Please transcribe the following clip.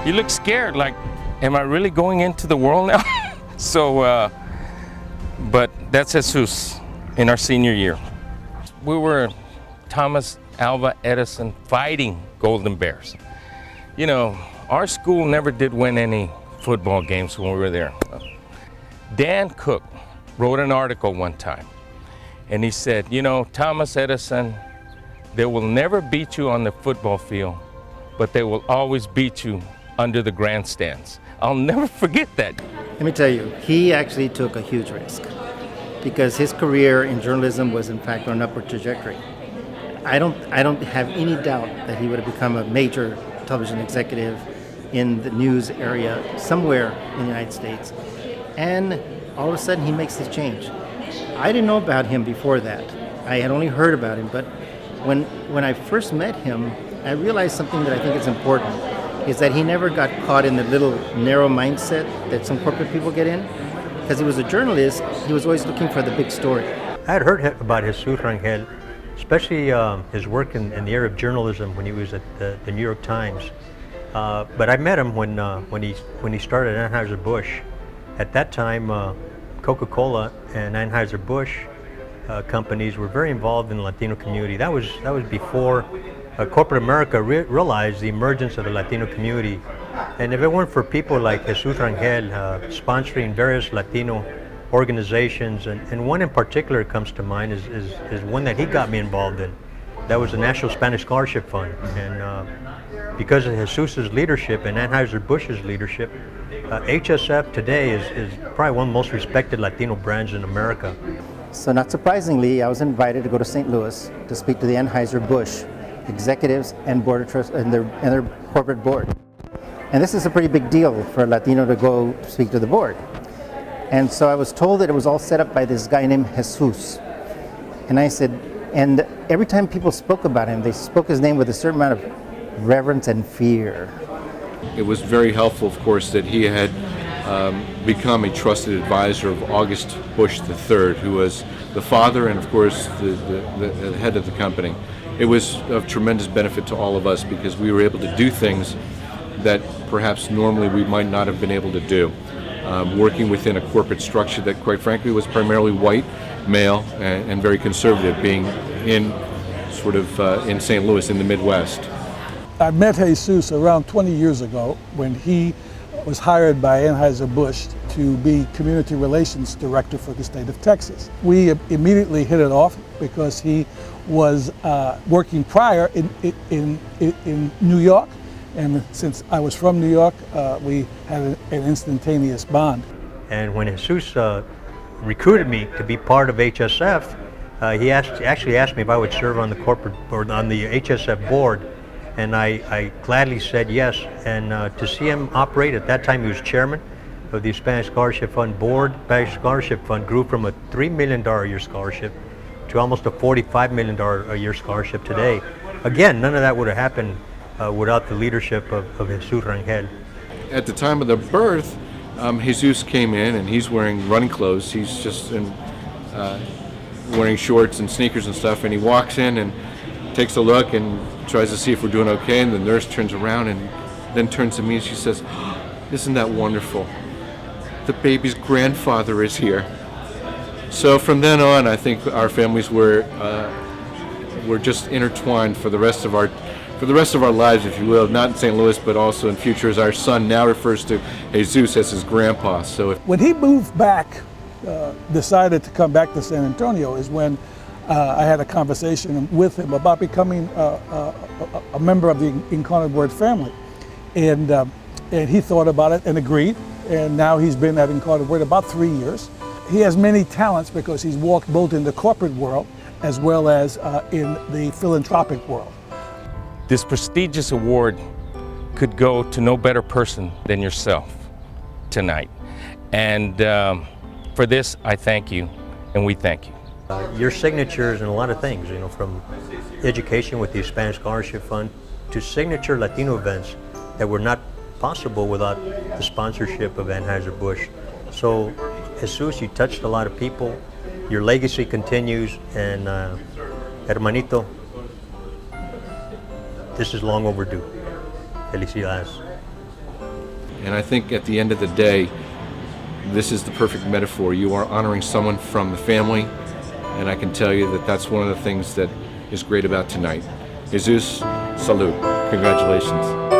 he looked scared, like, am I really going into the world now? So, but that's Jesus in our senior year. We were Thomas Alva Edison fighting Golden Bears. You know, our school never did win any football games when we were there. Dan Cook wrote an article one time, and he said, you know, Thomas Edison, they will never beat you on the football field, but they will always beat you under the grandstands. I'll never forget that. Let me tell you, he actually took a huge risk because his career in journalism was in fact on an upward trajectory. I don't have any doubt that he would have become a major television executive in the news area somewhere in the United States. And all of a sudden he makes this change. I didn't know about him before that. I had only heard about him, but when I first met him, I realized something that I think is important, is that he never got caught in the little narrow mindset that some corporate people get in. Because he was a journalist, he was always looking for the big story. I had heard about Jesus Rangel, especially his work in the area of journalism when he was at the New York Times. But I met him when he started Anhauser Busch. At that time, Coca-Cola and Anheuser Busch companies were very involved in the Latino community. That was before corporate America realized the emergence of the Latino community. And if it weren't for people like Jesus Rangel sponsoring various Latino organizations, and one in particular comes to mind is one that he got me involved in. That was the National Hispanic Scholarship Fund. And because of Jesus's leadership and Anheuser-Busch's leadership, HSF today is probably one of the most respected Latino brands in America. So not surprisingly, I was invited to go to St. Louis to speak to the Anheuser Busch executives and board of trustees and their corporate board. And this is a pretty big deal for a Latino to go speak to the board. And so I was told that it was all set up by this guy named Jesus. And I said, and every time people spoke about him, they spoke his name with a certain amount of reverence and fear. It was very helpful, of course, that he had become a trusted advisor of August Busch III, who was the father and, of course, the head of the company. It was of tremendous benefit to all of us because we were able to do things that perhaps normally we might not have been able to do. Working within a corporate structure that, quite frankly, was primarily white, male, and very conservative, being in in St. Louis, in the Midwest. I met Jesus around 20 years ago when he was hired by Anheuser-Busch to be Community Relations Director for the state of Texas. We immediately hit it off because he was working prior in New York, and since I was from New York, we had an instantaneous bond. And when Jesus recruited me to be part of HSF, he actually asked me if I would serve on the corporate or on the HSF board. And I gladly said yes, and to see him operate, at that time he was chairman of the Hispanic Scholarship Fund board. Hispanic Scholarship Fund grew from a $3 million a year scholarship to almost a $45 million a year scholarship today. Again, none of that would have happened without the leadership of Jesus Rangel. At the time of the birth, Jesus came in and he's wearing running clothes. He's just wearing shorts and sneakers and stuff, and he walks in and takes a look and tries to see if we're doing okay, and the nurse turns around and then turns to me and she says, "Isn't that wonderful? The baby's grandfather is here." So from then on, I think our families were just intertwined for the rest of our lives, if you will, not in St. Louis, but also in future, as our son now refers to Jesus as his grandpa. So when he moved back, decided to come back to San Antonio, is when I had a conversation with him about becoming a member of the Incarnate Word family, and he thought about it and agreed. And now he's been at Incarnate Word about 3 years. He has many talents because he's walked both in the corporate world as well as in the philanthropic world. This prestigious award could go to no better person than yourself tonight. And for this, I thank you, and we thank you. Your signatures in a lot of things, you know, from education with the Hispanic Scholarship Fund to signature Latino events that were not possible without the sponsorship of Anheuser Busch. So, Jesus, you touched a lot of people. Your legacy continues, and hermanito, this is long overdue. Felicidades. And I think at the end of the day, this is the perfect metaphor. You are honoring someone from the family, and I can tell you that that's one of the things that is great about tonight. Jesus, salute. Congratulations.